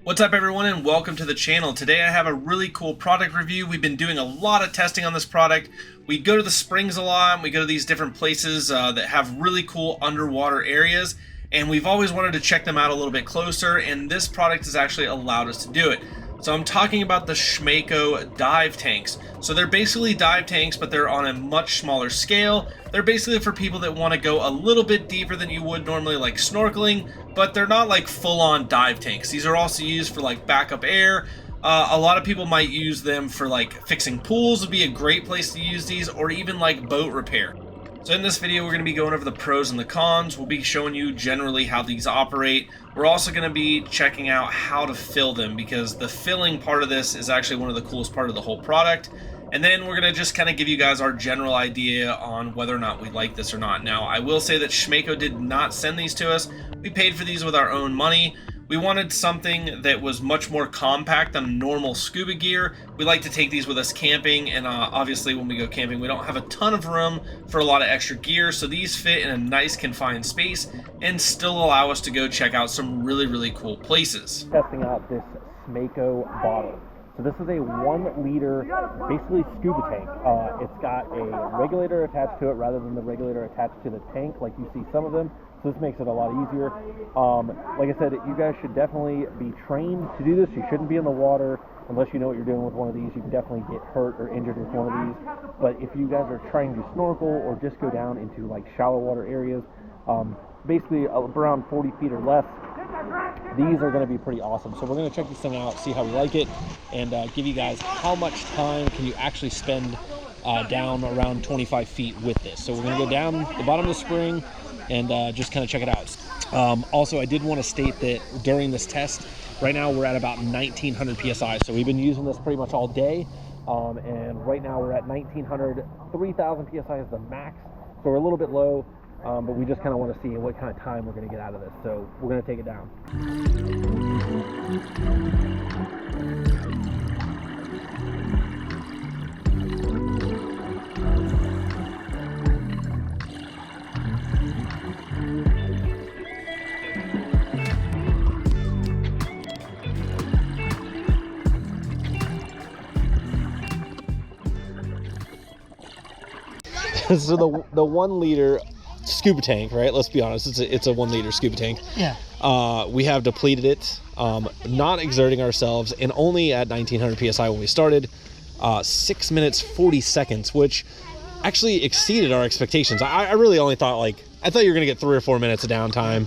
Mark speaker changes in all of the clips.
Speaker 1: What's up everyone and welcome to the channel. Today I have a really cool product review. We've been doing a lot of testing on this product. We go to the springs a lot, we go to these different places that have really cool underwater areas, and we've always wanted to check them out a little bit closer, and this product has actually allowed us to do it. So I'm talking about the Smaco dive tanks. So they're basically dive tanks, but they're on a much smaller scale. They're basically for people that want to go a little bit deeper than you would normally, like snorkeling, but they're not like full-on dive tanks. These are also used for like backup air. A lot of people might use them for like fixing pools would be a great place to use these, or even like boat repair. So in this video, we're going to be going over the pros and the cons. We'll be showing you generally how these operate. We're also going to be checking out how to fill them, because the filling part of this is actually one of the coolest part of the whole product. And then we're going to just kind of give you guys our general idea on whether or not we like this or not. Now, I will say that Smaco did not send these to us. We paid for these with our own money. We wanted something that was much more compact than normal scuba gear. We like to take these with us camping, and obviously when we go camping we don't have a ton of room for a lot of extra gear, so these fit in a nice confined space and still allow us to go check out some really cool places.
Speaker 2: Testing out this Smaco bottle. So this is a 1 liter, basically scuba tank. It's got a regulator attached to it rather than the regulator attached to the tank like you see some of them. So this makes it a lot easier. Like I said, you guys should definitely be trained to do this. You shouldn't be in the water unless you know what you're doing with one of these. You can definitely get hurt or injured with one of these. But if you guys are trying to snorkel or just go down into like shallow water areas, basically around 40 feet or less, these are going to be pretty awesome. So we're going to check this thing out, see how we like it, and give you guys how much time can you actually spend down around 25 feet with this. So we're going to go down the bottom of the spring and just kind of check it out. Also, I did want to state that during this test, right now we're at about 1900 psi. So we've been using this pretty much all day, and right now we're at 1900. 3000 psi is the max, so we're a little bit low. But we just kind of want to see what kind of time we're going to get out of this. So we're going to take it down. So the 1 liter scuba tank, right? Let's be honest, it's a 1 liter scuba tank.
Speaker 3: Yeah.
Speaker 2: We have depleted it, not exerting ourselves, and only at 1900 psi when we started. 6 minutes 40 seconds, which actually exceeded our expectations. I really only thought I thought you were gonna get 3 or 4 minutes of downtime.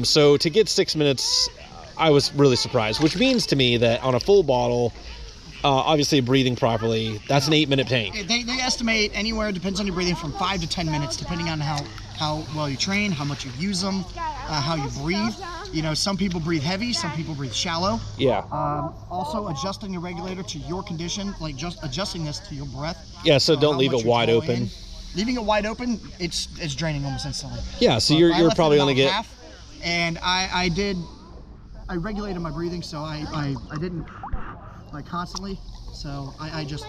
Speaker 2: So to get 6 minutes, I was really surprised, which means to me that on a full bottle, obviously breathing properly, that's an 8-minute tank.
Speaker 3: They estimate anywhere, depends on your breathing, from 5 to 10 minutes, depending on how well you train, how much you use them, how you breathe. You know, some people breathe heavy, some people breathe shallow.
Speaker 2: Yeah.
Speaker 3: Also adjusting the regulator to your condition, like just adjusting this to your breath.
Speaker 2: Yeah, so don't leave it wide open.
Speaker 3: Leaving it wide open, it's draining almost instantly.
Speaker 2: Yeah, so you're probably gonna get
Speaker 3: half, and I regulated my breathing, so I didn't like constantly, so I just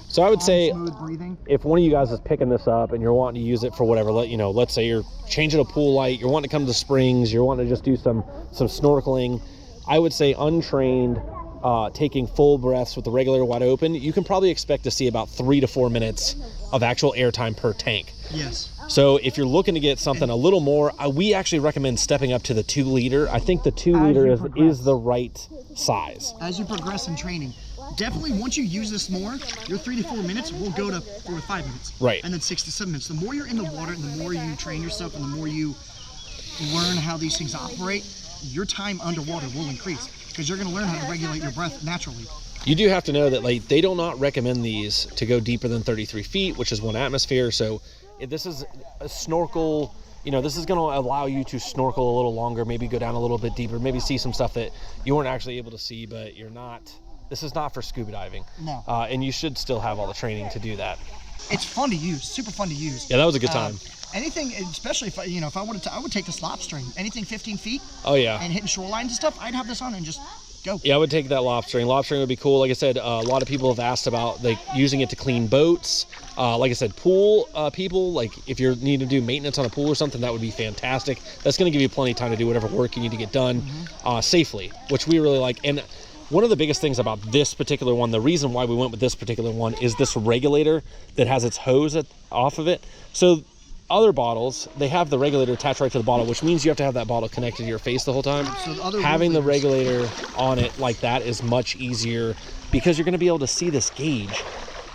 Speaker 2: so I would say
Speaker 3: smooth breathing.
Speaker 2: If one of you guys is picking this up and you're wanting to use it for whatever, let's say you're changing a pool light, you're wanting to come to the springs, you're wanting to just do some snorkeling, I would say untrained, taking full breaths with the regulator wide open, you can probably expect to see about 3 to 4 minutes of actual airtime per tank.
Speaker 3: Yes.
Speaker 2: So if you're looking to get something a little more, we actually recommend stepping up to the 2 liter. I think the 2 liter is the right size.
Speaker 3: As you progress in training, definitely once you use this more, your 3 to 4 minutes will go to 4 to 5 minutes.
Speaker 2: Right.
Speaker 3: And then 6 to 7 minutes. The more you're in the water and the more you train yourself and the more you learn how these things operate, your time underwater will increase, because you're going to learn how to regulate your breath naturally.
Speaker 2: You do have to know that they do not recommend these to go deeper than 33 feet, which is 1 atmosphere. So if this is a snorkel, this is going to allow you to snorkel a little longer, maybe go down a little bit deeper, maybe see some stuff that you weren't actually able to see, but this is not for scuba diving.
Speaker 3: No.
Speaker 2: And you should still have all the training to do that.
Speaker 3: It's fun to use, super fun to use.
Speaker 2: Yeah, that was a good time.
Speaker 3: Anything, especially if I wanted to, I would take this lobstering. Anything 15 feet.
Speaker 2: Oh yeah.
Speaker 3: And hitting shorelines and stuff, I'd have this on and just go.
Speaker 2: Yeah, I would take that lobstering. Lobstering would be cool. Like I said, a lot of people have asked about like using it to clean boats. Like I said, pool people, like if you're needing to do maintenance on a pool or something, that would be fantastic. That's going to give you plenty of time to do whatever work you need to get done safely, which we really like. And one of the biggest things about this particular one, the reason why we went with this particular one, is this regulator that has its hose off of it. So other bottles, they have the regulator attached right to the bottle, which means you have to have that bottle connected to your face the whole time. So having the regulator on it like that is much easier because you're going to be able to see this gauge.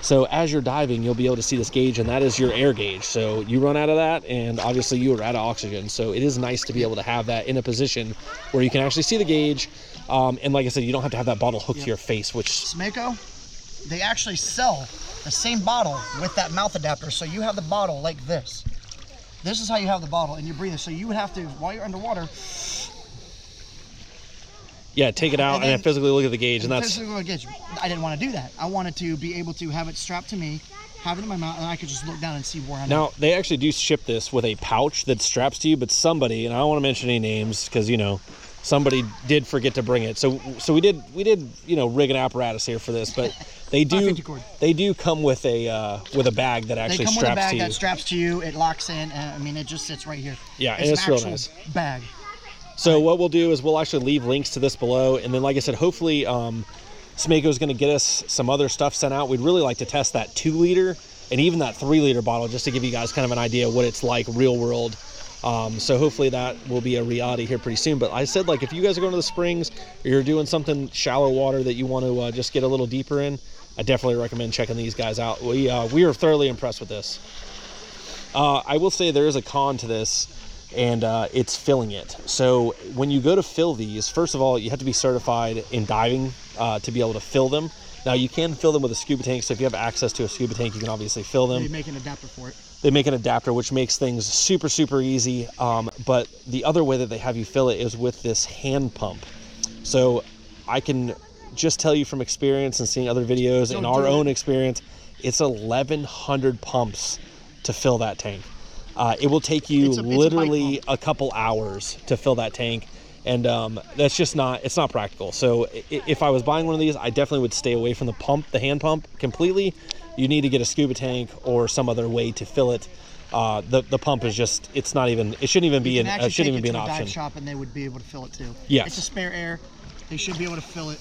Speaker 2: So as you're diving, you'll be able to see this gauge, and that is your air gauge. So you run out of that, and obviously you are out of oxygen. So it is nice to be able to have that in a position where you can actually see the gauge. And like I said, you don't have to have that bottle hooked to your face, which...
Speaker 3: Smaco, they actually sell the same bottle with that mouth adapter. So you have the bottle like this. This is how you have the bottle, and you're breathing. So you would have to, while you're underwater...
Speaker 2: Yeah, take it out and then physically look at the gauge, and that's...
Speaker 3: Physically look at the gauge. I didn't want to do that. I wanted to be able to have it strapped to me, have it in my mouth, and I could just look down and see where I'm at.
Speaker 2: Now, they actually do ship this with a pouch that straps to you, but somebody, and I don't want to mention any names because, you know, somebody did forget to bring it. So we did, you know, rig an apparatus here for this, but they do come with a bag that actually straps to you. They come with a bag that straps to you.
Speaker 3: It locks in. I mean, it just sits right here.
Speaker 2: Yeah, and it's real nice.
Speaker 3: Bag.
Speaker 2: So what we'll do is we'll actually leave links to this below, and then like I said, hopefully Smaco's going to get us some other stuff sent out. We'd really like to test that 2-liter and even that 3-liter bottle just to give you guys kind of an idea of what it's like real world. So hopefully that will be a reality here pretty soon. But I said, like, if you guys are going to the springs or you're doing something shallow water that you want to just get a little deeper in, I definitely recommend checking these guys out. We are thoroughly impressed with this. I will say there is a con to this, and it's filling it. So when you go to fill these, first of all, you have to be certified in diving to be able to fill them. Now you can fill them with a scuba tank, so if you have access to a scuba tank, you can obviously fill them.
Speaker 3: They make an adapter for it.
Speaker 2: They make an adapter, which makes things super, super easy. But the other way that they have you fill it is with this hand pump. So I can just tell you from experience and seeing other videos and our own experience, it's 1,100 pumps to fill that tank. It will take you literally a couple hours to fill that tank, and that's just not practical. So if I was buying one of these, I definitely would stay away from the hand pump completely. You need to get a scuba tank or some other way to fill it. The pump is just, it shouldn't even be an option.
Speaker 3: Dive shop and they would be able to fill it too.
Speaker 2: Yes.
Speaker 3: It's a spare air. They should be able to fill it.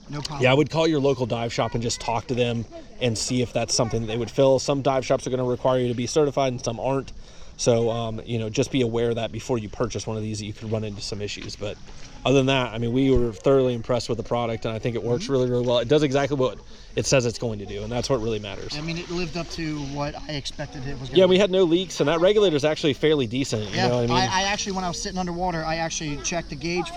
Speaker 3: No problem.
Speaker 2: Yeah, I would call your local dive shop and just talk to them and see if that's something that they would fill. Some dive shops are going to require you to be certified and some aren't. So, you know, just be aware of that before you purchase one of these, that you could run into some issues. But other than that, I mean, we were thoroughly impressed with the product, and I think it works really, really well. It does exactly what it says it's going to do, and that's what really matters.
Speaker 3: I mean, it lived up to what I expected it was going to
Speaker 2: do. We had no leaks, and that regulator is actually fairly decent.
Speaker 3: Yeah,
Speaker 2: you know what I mean?
Speaker 3: I actually, when I was sitting underwater, I actually checked the gauge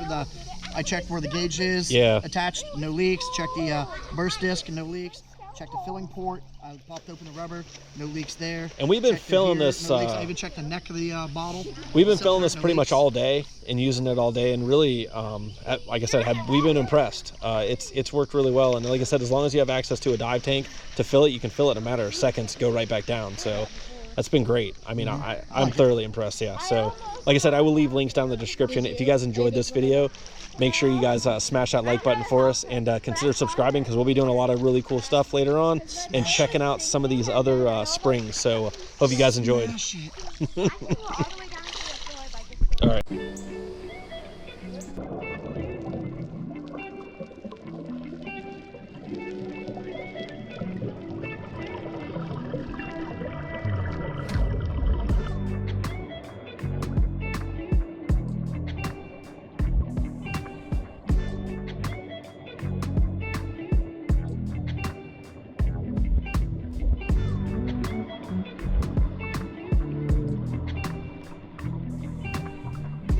Speaker 3: I checked where the gauge is attached, no leaks. Checked the burst disc, no leaks. Checked the filling port. I popped open the rubber, no leaks there.
Speaker 2: And we've been filling this.
Speaker 3: I even checked the neck of the bottle.
Speaker 2: We've been filling this pretty much all day and using it all day, and really, like I said, we've been impressed. It's worked really well, and like I said, as long as you have access to a dive tank to fill it, you can fill it in a matter of seconds, go right back down. So that's been great. I mean, I'm thoroughly impressed. Yeah. So, like I said, I will leave links down in the description. If you guys enjoyed this video, make sure you guys smash that like button for us, and consider subscribing, because we'll be doing a lot of really cool stuff later on and checking out some of these other springs. So hope you guys enjoyed. All right.